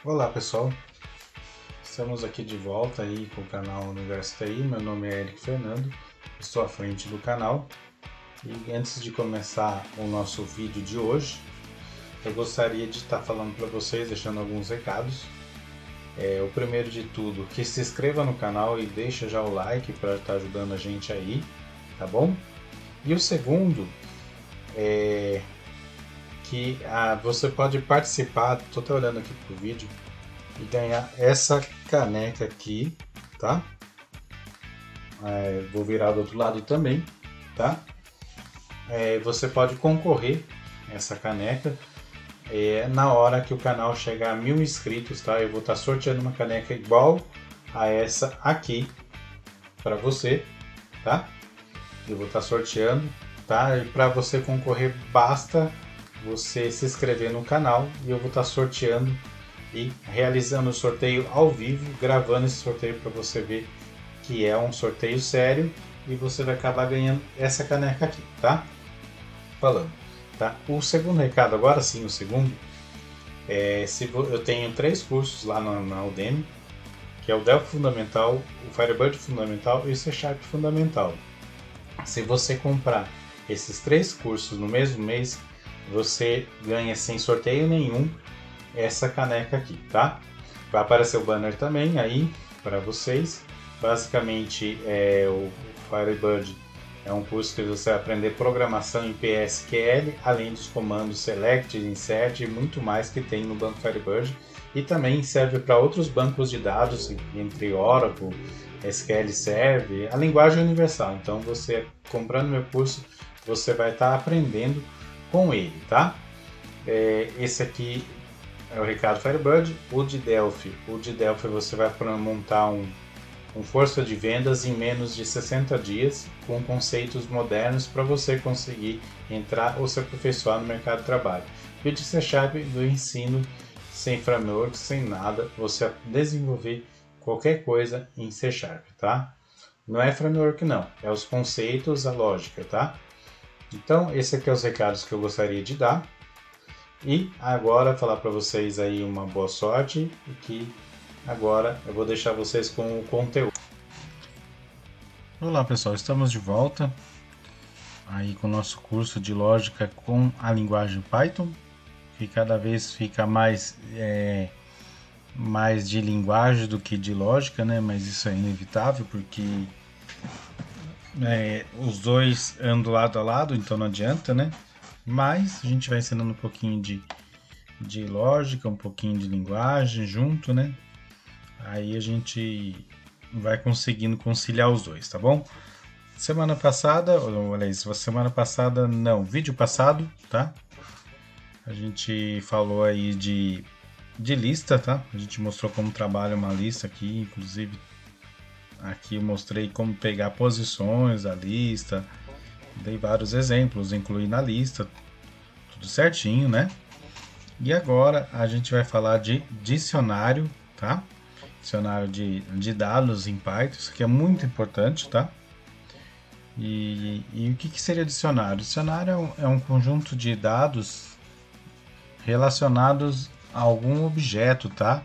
Olá pessoal, estamos aqui de volta aí com o canal Universo TI. Meu nome é Eric Fernando, estou à frente do canal e antes de começar o nosso vídeo de hoje, eu gostaria de estar falando para vocês, deixando alguns recados. O primeiro de tudo, que se inscreva no canal e deixa já o like para estar ajudando a gente aí, tá bom? E o segundo é que você pode participar, estou até olhando aqui pro vídeo, e ganhar essa caneca aqui, tá? Vou virar do outro lado também, tá? Você pode concorrer a essa caneca na hora que o canal chegar a 1000 inscritos, tá? Eu vou estar sorteando uma caneca igual a essa aqui para você, tá? Eu vou estar sorteando, tá? E para você concorrer basta você se inscrever no canal e eu vou estar sorteando e realizando o sorteio ao vivo, gravando esse sorteio para você ver que é um sorteio sério e você vai acabar ganhando essa caneca aqui, tá? Falando, tá? O segundo recado, agora sim, o segundo, eu tenho 3 cursos lá na Udemy, que é o Delphi Fundamental, o Firebird Fundamental e o C Sharp Fundamental. Se você comprar esses 3 cursos no mesmo mês, você ganha sem sorteio nenhum essa caneca aqui, tá? Vai aparecer o banner também aí para vocês. Basicamente, o Firebird é um curso que você vai aprender programação em PSQL, além dos comandos select, insert e muito mais que tem no banco Firebird. E também serve para outros bancos de dados, entre Oracle, SQL Server, a linguagem universal. Então, você comprando meu curso, você vai estar aprendendo com ele, tá? Esse aqui é o recado Firebird. O de Delphi você vai montar um força de vendas em menos de 60 dias com conceitos modernos para você conseguir entrar ou se aperfeiçoar no mercado de trabalho. E o de C Sharp do ensino sem framework, sem nada, você desenvolver qualquer coisa em C Sharp, tá? Não é framework não, é os conceitos, a lógica, tá? Então, esse aqui é os recados que eu gostaria de dar. E agora falar para vocês aí uma boa sorte e que agora eu vou deixar vocês com o conteúdo. Olá pessoal, estamos de volta aí com o nosso curso de lógica com a linguagem Python, que cada vez fica mais de linguagem do que de lógica, né? Mas isso é inevitável porque os dois andam lado a lado, então não adianta, né? Mas a gente vai ensinando um pouquinho de lógica, um pouquinho de linguagem junto, né? Aí a gente vai conseguindo conciliar os dois, tá bom? Vídeo passado, tá? A gente falou aí de lista, tá? A gente mostrou como trabalha uma lista aqui, inclusive aqui eu mostrei como pegar posições da lista, dei vários exemplos, incluí na lista, tudo certinho, né? E agora a gente vai falar de dicionário, tá? Dicionário de dados em Python, isso aqui é muito importante, tá? E o que seria dicionário? Dicionário é um conjunto de dados relacionados a algum objeto, tá?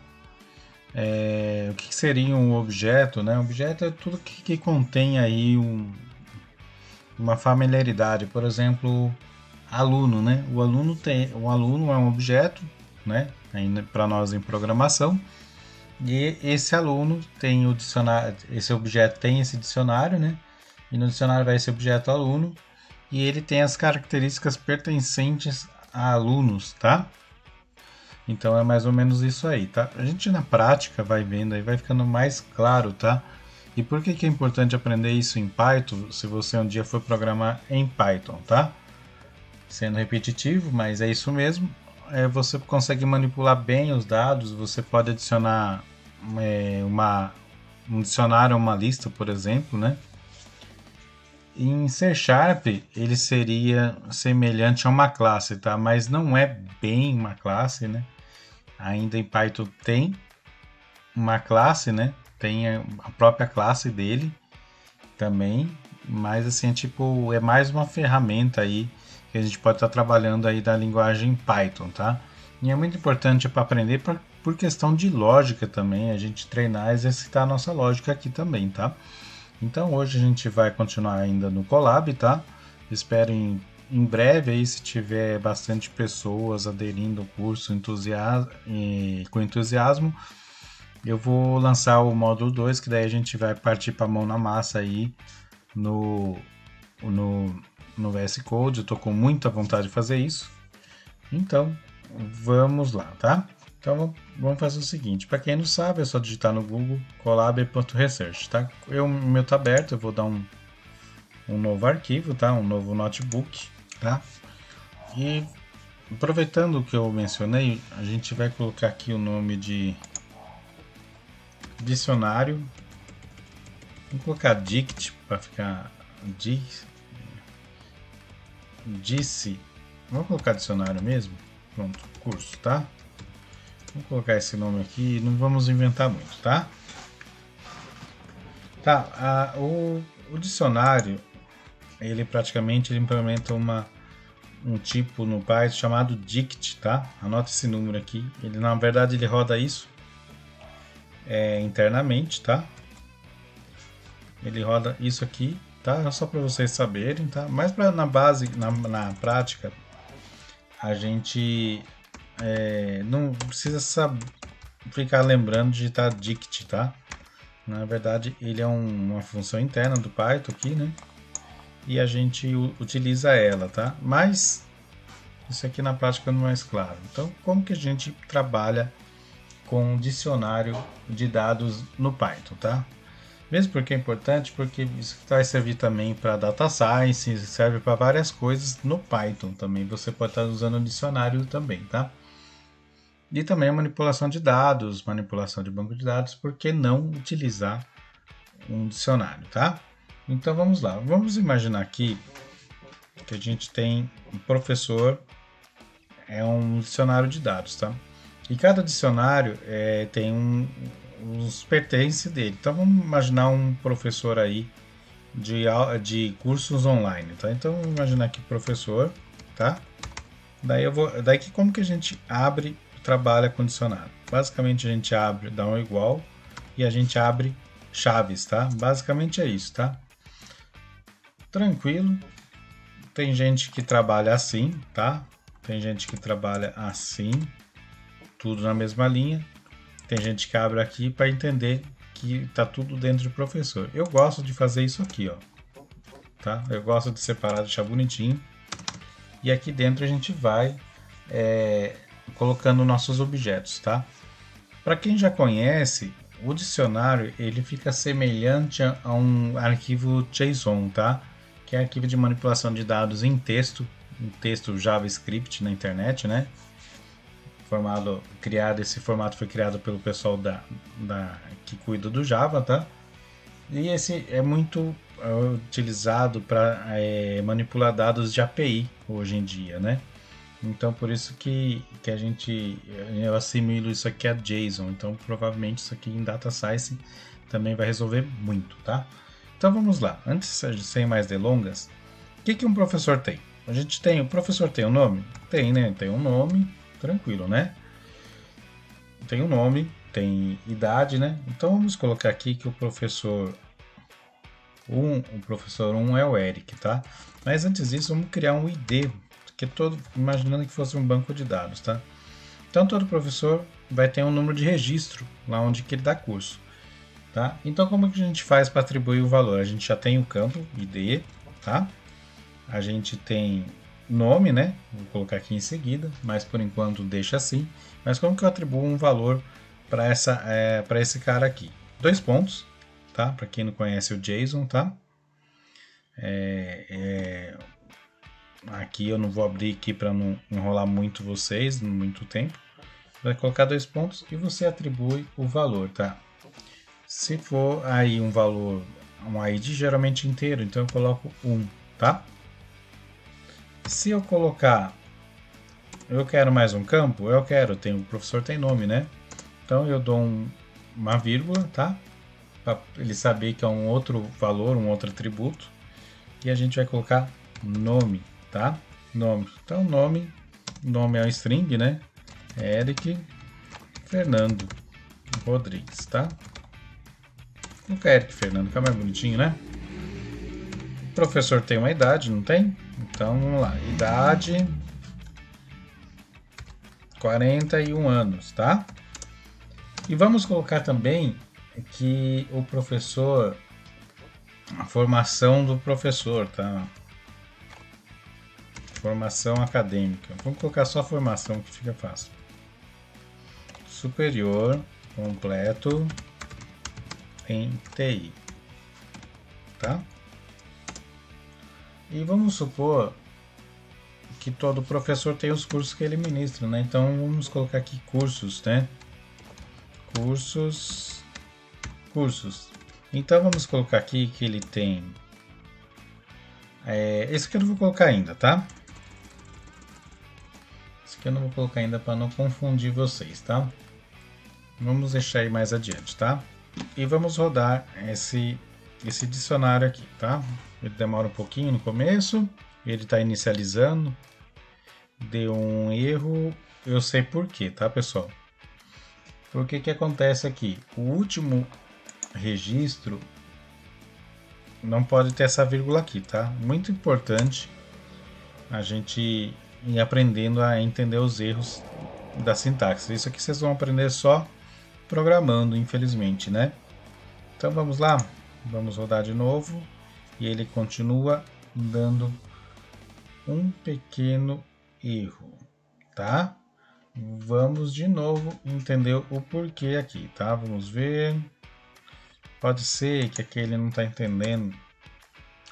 O que seria um objeto, né? Objeto é tudo que contém aí uma familiaridade, por exemplo, aluno, né? O aluno é um objeto, né? Para nós em programação, e esse aluno tem o dicionário, esse objeto tem esse dicionário, né? E no dicionário vai esse objeto aluno e ele tem as características pertencentes a alunos, tá? Então é mais ou menos isso aí, tá? A gente na prática vai vendo aí, vai ficando mais claro, tá? E por que é importante aprender isso em Python, se você um dia for programar em Python, tá? Sendo repetitivo, mas é isso mesmo. Você consegue manipular bem os dados, você pode adicionar um dicionário a uma lista, por exemplo, né? Em C Sharp, ele seria semelhante a uma classe, tá? Mas não é bem uma classe, né? Ainda em Python tem uma classe, né? Tem a própria classe dele também, mas assim, é mais uma ferramenta aí que a gente pode estar trabalhando aí da linguagem Python, tá? E é muito importante para aprender por questão de lógica também, a gente treinar, exercitar a nossa lógica aqui também, tá? Então hoje a gente vai continuar ainda no Colab, tá? Espero em breve aí, se tiver bastante pessoas aderindo ao curso com entusiasmo, eu vou lançar o módulo 2, que daí a gente vai partir para a mão na massa aí no VS Code. Eu tô com muita vontade de fazer isso. Então, vamos lá, tá? Então, vamos fazer o seguinte. Para quem não sabe, é só digitar no Google colab.research, tá? O meu tá aberto, eu vou dar um novo arquivo, tá? Um novo notebook, tá? E aproveitando o que eu mencionei, a gente vai colocar aqui o nome de dicionário. Vamos colocar dict para ficar disse. Vamos colocar dicionário mesmo? Pronto, curso, tá? Vamos colocar esse nome aqui, não vamos inventar muito, tá? Tá, o dicionário, ele praticamente implementa um tipo no Python chamado dict, tá? Anota esse número aqui. Ele, na verdade, ele roda isso internamente, tá? Ele roda isso aqui, tá? Só para vocês saberem, tá? Mas na base, na prática, a gente não precisa ficar lembrando de digitar dict, tá? Na verdade, ele é uma função interna do Python aqui, né? E a gente utiliza ela, tá? Mas isso aqui na prática não é mais claro. Então, como que a gente trabalha com um dicionário de dados no Python, tá? Mesmo porque é importante, porque isso vai servir também para data science, serve para várias coisas no Python também. Você pode estar usando o dicionário também, tá? E também a manipulação de dados, manipulação de banco de dados, por que não utilizar um dicionário, tá? Então vamos lá, vamos imaginar aqui que a gente tem um professor, é um dicionário de dados, tá? E cada dicionário tem os pertences dele. Então vamos imaginar um professor aí de cursos online, tá? Então vamos imaginar aqui professor, tá? Daí como que a gente abre, trabalha com dicionário? Basicamente a gente abre, dá um igual e a gente abre chaves, tá? Basicamente é isso, tá? Tranquilo. Tem gente que trabalha assim, tá? Tem gente que trabalha assim, tudo na mesma linha. Tem gente que abre aqui para entender que tá tudo dentro do professor. Eu gosto de fazer isso aqui, ó. Tá? Eu gosto de separar, deixar bonitinho. E aqui dentro a gente vai colocando nossos objetos, tá? Para quem já conhece, o dicionário ele fica semelhante a um arquivo JSON, tá? Que é arquivo de manipulação de dados em texto JavaScript na internet, né? Esse formato foi criado pelo pessoal que cuida do Java, tá? E esse é muito utilizado para manipular dados de API hoje em dia, né? Então por isso que eu assimilo isso aqui a JSON. Então provavelmente isso aqui em Data Science também vai resolver muito, tá? Então vamos lá. Antes, sem mais delongas, o que um professor tem? O professor tem um nome? Tem, né? Tem um nome. Tranquilo, né? Tem um nome, tem idade, né? Então vamos colocar aqui que o professor 1 é o Eric, tá? Mas antes disso, vamos criar um ID, imaginando que fosse um banco de dados, tá? Então todo professor vai ter um número de registro lá onde que ele dá curso, tá? Então como que a gente faz para atribuir o valor? A gente já tem o campo ID, tá? A gente tem nome, né? Vou colocar aqui em seguida, mas por enquanto deixa assim. Mas como que eu atribuo um valor para esse cara aqui? 2 pontos, tá? Para quem não conhece o JSON, tá? Aqui eu não vou abrir aqui para não enrolar muito vocês, muito tempo. Vai colocar 2 pontos e você atribui o valor, tá? Se for aí um valor, um ID geralmente inteiro, então eu coloco 1, tá? Se eu colocar, eu quero mais um campo, o professor tem nome, né? Então eu dou uma vírgula, tá? Para ele saber que é um outro valor, um outro atributo. E a gente vai colocar nome, tá? Nome. Então nome é um string, né? Eric Fernando Rodrigues, tá? Vou colocar Eric Fernando, fica mais bonitinho, né? O professor tem uma idade, não tem? Então vamos lá, idade 41 anos, tá? E vamos colocar também que o professor, a formação do professor, tá? Formação acadêmica. Vamos colocar só a formação que fica fácil. Superior completo em TI, tá? E vamos supor que todo professor tem os cursos que ele ministra, né? Então vamos colocar aqui cursos, né? Cursos. Então vamos colocar aqui que ele tem. Esse aqui eu não vou colocar ainda, tá? Esse aqui eu não vou colocar ainda para não confundir vocês, tá? Vamos deixar aí mais adiante, tá? E vamos rodar esse dicionário aqui, tá? Ele demora um pouquinho no começo, ele está inicializando, deu um erro, eu sei por quê, tá, pessoal? Porque que acontece aqui? O último registro não pode ter essa vírgula aqui, tá? Muito importante a gente ir aprendendo a entender os erros da sintaxe. Isso aqui vocês vão aprender só programando, infelizmente, né? Então vamos lá, vamos rodar de novo e ele continua dando um pequeno erro, tá? Vamos de novo entender o porquê aqui, tá? Vamos ver. Pode ser que aqui ele não está entendendo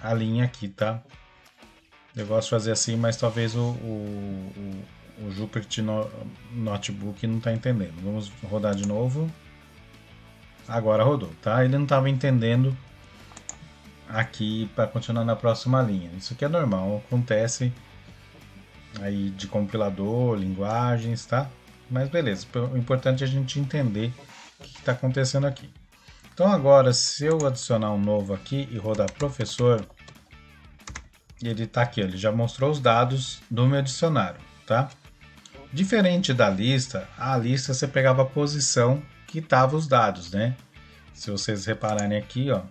a linha aqui, tá? Eu gosto de fazer assim, mas talvez o Jupyter Notebook não está entendendo. Vamos rodar de novo. Agora rodou, tá? Ele não estava entendendo aqui para continuar na próxima linha. Isso aqui é normal, acontece aí de compilador, linguagens, tá? Mas beleza, o importante é a gente entender o que está acontecendo aqui. Então agora, se eu adicionar um novo aqui e rodar professor, ele está aqui, ele já mostrou os dados do meu dicionário, tá? Diferente da lista, a lista você pegava a posição que tava os dados, né? Se vocês repararem aqui, ó,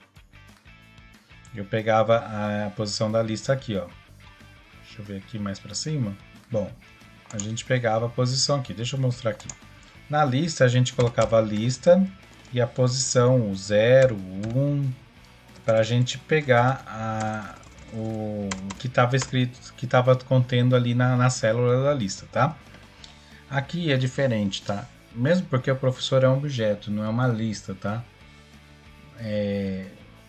eu pegava a posição da lista aqui, ó. Deixa eu ver aqui mais para cima. Bom, a gente pegava a posição aqui. Deixa eu mostrar aqui. Na lista a gente colocava a lista e a posição, o 0, o 1, para a gente pegar o que estava escrito, que estava contendo ali na célula da lista, tá? Aqui é diferente, tá? Mesmo porque o professor é um objeto, não é uma lista, tá?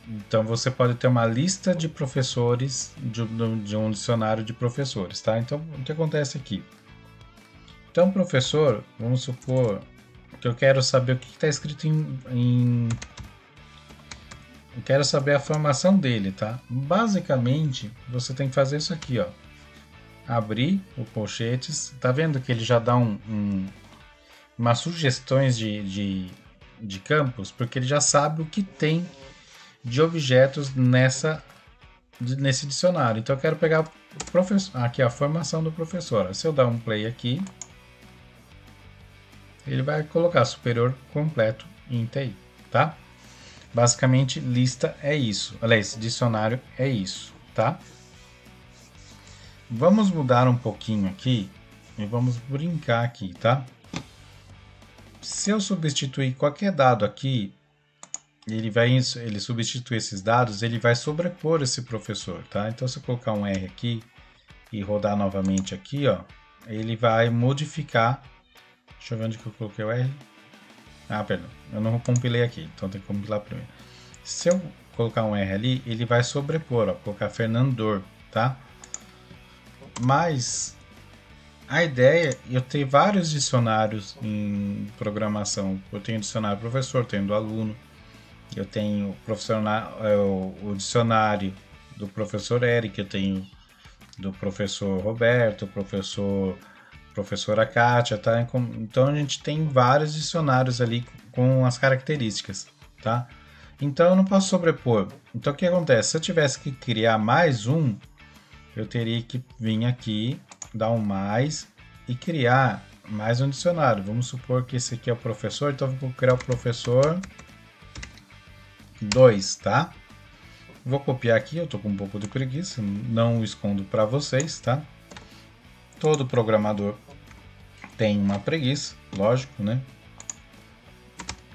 Então você pode ter uma lista de professores de um dicionário de professores, tá? Então o que acontece aqui? Então professor, vamos supor que eu quero saber o que está escrito eu quero saber a formação dele, tá? Basicamente você tem que fazer isso aqui, ó. Abrir o colchetes, tá vendo que ele já dá umas sugestões de campos, porque ele já sabe o que tem de objetos nesse dicionário. Então eu quero pegar o professor, aqui a formação do professor. Se eu dar um play aqui, ele vai colocar superior completo em TI, tá? Basicamente lista é isso, aliás, dicionário é isso, tá? Vamos mudar um pouquinho aqui e vamos brincar aqui, tá? Se eu substituir qualquer dado aqui, ele substitui esses dados, ele vai sobrepor esse professor, tá? Então se eu colocar um R aqui e rodar novamente aqui, ó, ele vai modificar. Deixa eu ver onde que eu coloquei o R. Ah, perdão, eu não compilei aqui, então tem que compilar primeiro. Se eu colocar um R ali, ele vai sobrepor, ó, colocar Fernandor, tá? Mas a ideia, eu tenho vários dicionários em programação. Eu tenho dicionário professor, tenho do aluno, eu tenho o dicionário do professor Eric, eu tenho do professor Roberto, professora Kátia, tá? Então a gente tem vários dicionários ali com as características, tá? Então eu não posso sobrepor. Então o que acontece? Se eu tivesse que criar mais um, eu teria que vir aqui, dar um mais e criar mais um dicionário. Vamos supor que esse aqui é o professor, então vou criar o professor 2, tá? Vou copiar aqui, eu tô com um pouco de preguiça, não escondo para vocês, tá? Todo programador tem uma preguiça, lógico, né?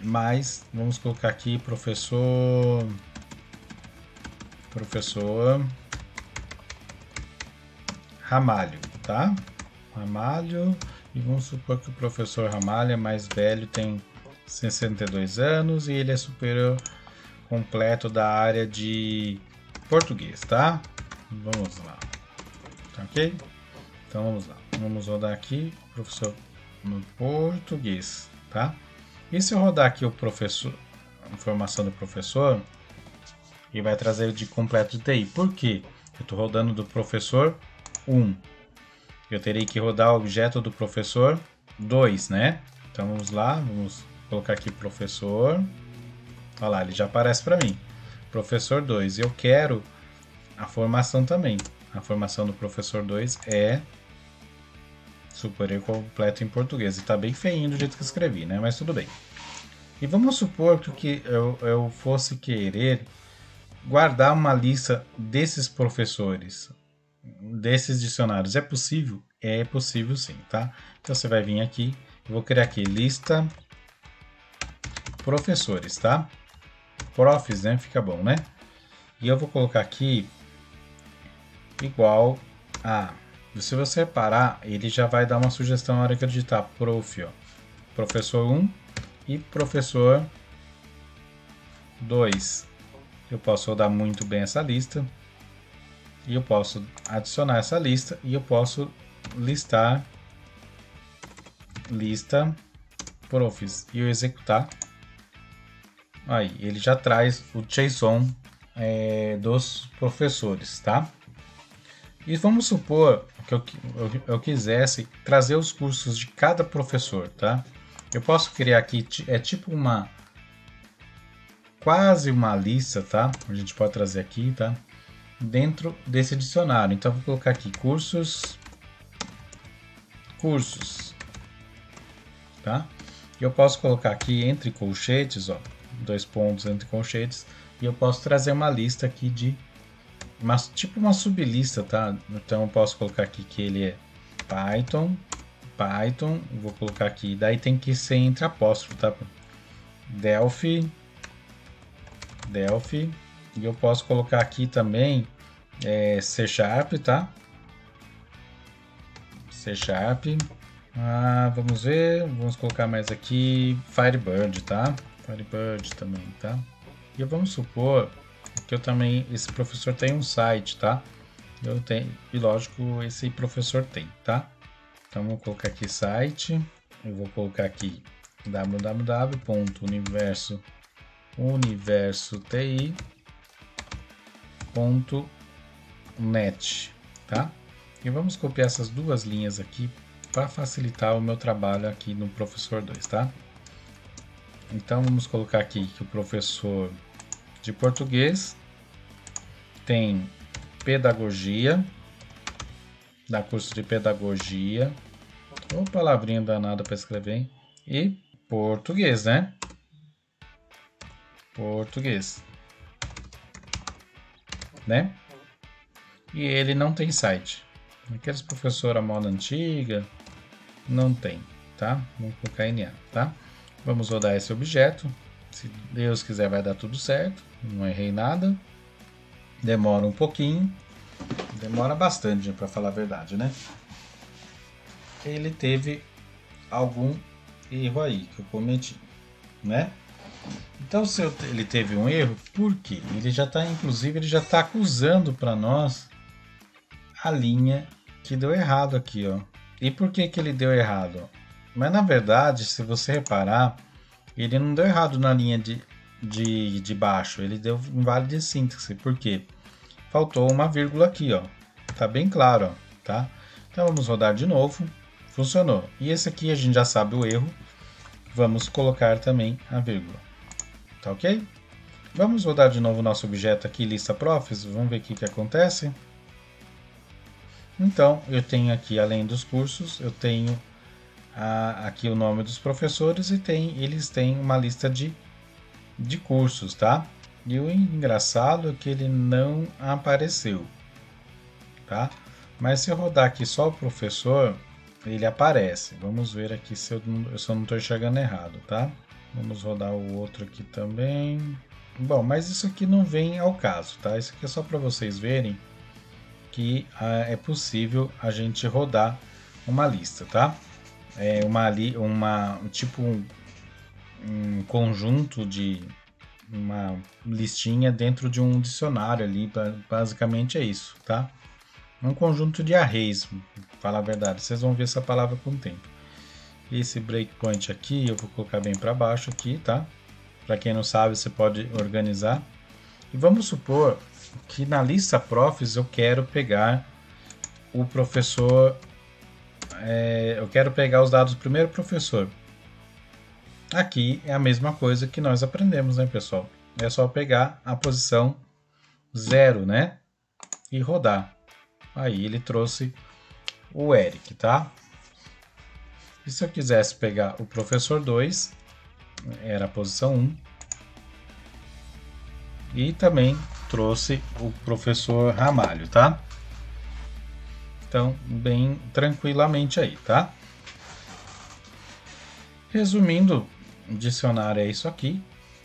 Mas vamos colocar aqui professor Ramalho, tá? Ramalho, e vamos supor que o professor Ramalho é mais velho, tem 62 anos e ele é superior completo da área de português, tá? Vamos lá, tá ok? Então vamos lá, vamos rodar aqui, professor no português, tá? E se eu rodar aqui o professor, a informação do professor, e vai trazer ele de completo de TI. Por quê? Eu estou rodando do professor 1. Eu terei que rodar o objeto do professor 2, né? Então vamos lá, vamos colocar aqui professor. Olha lá, ele já aparece para mim. Professor 2. Eu quero a formação também. A formação do professor 2 é superior completo em português. E está bem feinho do jeito que escrevi, né? Mas tudo bem. E vamos supor que eu fosse querer guardar uma lista desses professores, desses dicionários. É possível? É possível sim, tá? Então você vai vir aqui, eu vou criar aqui lista professores, tá? Profs, né? Fica bom, né? E eu vou colocar aqui igual a... Se você reparar, ele já vai dar uma sugestão na hora que eu digitar prof, ó. Professor 1 e professor 2. Eu posso rodar muito bem essa lista. E eu posso adicionar essa lista e eu posso listar lista profs e eu executar. Aí, ele já traz o JSON dos professores, tá? E vamos supor que eu quisesse trazer os cursos de cada professor, tá? Eu posso criar aqui, tipo quase uma lista, tá? A gente pode trazer aqui, tá? Dentro desse dicionário. Então, vou colocar aqui cursos, tá? E eu posso colocar aqui entre colchetes, ó, 2 pontos entre colchetes, e eu posso trazer uma lista aqui de tipo uma sublista, tá? Então, eu posso colocar aqui que ele é Python, vou colocar aqui, daí tem que ser entre apóstrofo, tá? Delphi, e eu posso colocar aqui também C Sharp, tá? C Sharp. Vamos ver, vamos colocar mais aqui Firebird, tá? Firebird também, tá? E vamos supor que eu também, esse professor tem um site, tá? Eu tenho, e lógico, esse professor tem, tá? Então vou colocar aqui site, eu vou colocar aqui www.universoTI.net, tá? E vamos copiar essas duas linhas aqui para facilitar o meu trabalho aqui no professor 2, tá? Então vamos colocar aqui que o professor de português tem pedagogia, dá curso de pedagogia, ou palavrinha danada para escrever, hein? E português, né? Português, né? E ele não tem site. Aqueles professores à moda antiga, não tem, tá? Vamos colocar NA, tá? Vamos rodar esse objeto. Se Deus quiser vai dar tudo certo. Não errei nada. Demora um pouquinho. Demora bastante, para falar a verdade, né? Ele teve algum erro aí que eu cometi, né? Então, se ele teve um erro, por quê? Ele já está, inclusive, ele já está acusando para nós a linha que deu errado aqui, ó. E por que ele deu errado? Mas na verdade, se você reparar, ele não deu errado na linha de baixo, ele deu inválido de síntese. Por quê? Faltou uma vírgula aqui, ó. Tá bem claro, ó, tá? Então vamos rodar de novo. Funcionou. E esse aqui a gente já sabe o erro. Vamos colocar também a vírgula. Tá ok? Vamos rodar de novo o nosso objeto aqui, lista profs. Vamos ver o que acontece. Então, eu tenho aqui, além dos cursos, eu tenho aqui o nome dos professores e eles têm uma lista de cursos, tá? E o engraçado é que ele não apareceu, tá? Mas se eu rodar aqui só o professor, ele aparece. Vamos ver aqui se eu não estou enxergando errado, tá? Vamos rodar o outro aqui também. Bom, mas isso aqui não vem ao caso, tá? Isso aqui é só para vocês verem que é possível a gente rodar uma lista, tá? É um conjunto de uma listinha dentro de um dicionário ali, basicamente é isso, tá? Um conjunto de arrays, para falar a verdade, vocês vão ver essa palavra com o tempo. Esse breakpoint aqui eu vou colocar bem para baixo aqui, tá? Para quem não sabe, você pode organizar. E vamos supor que na lista profs eu quero pegar o professor, eu quero pegar os dados do primeiro professor. Aqui é a mesma coisa que nós aprendemos, né, pessoal? É só pegar a posição 0, né? E rodar. Aí ele trouxe o Eric, tá? E se eu quisesse pegar o professor 2, era a posição 1. E também trouxe o professor Ramalho, tá? Então, bem tranquilamente aí, tá? Resumindo, o dicionário é isso aqui,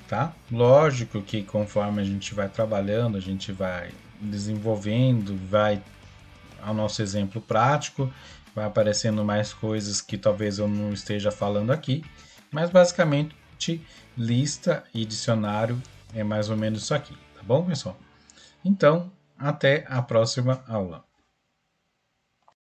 tá? Lógico que conforme a gente vai trabalhando, a gente vai desenvolvendo, vai ao nosso exemplo prático, vai aparecendo mais coisas que talvez eu não esteja falando aqui, mas basicamente lista e dicionário é mais ou menos isso aqui, tá bom, pessoal? Então, até a próxima aula.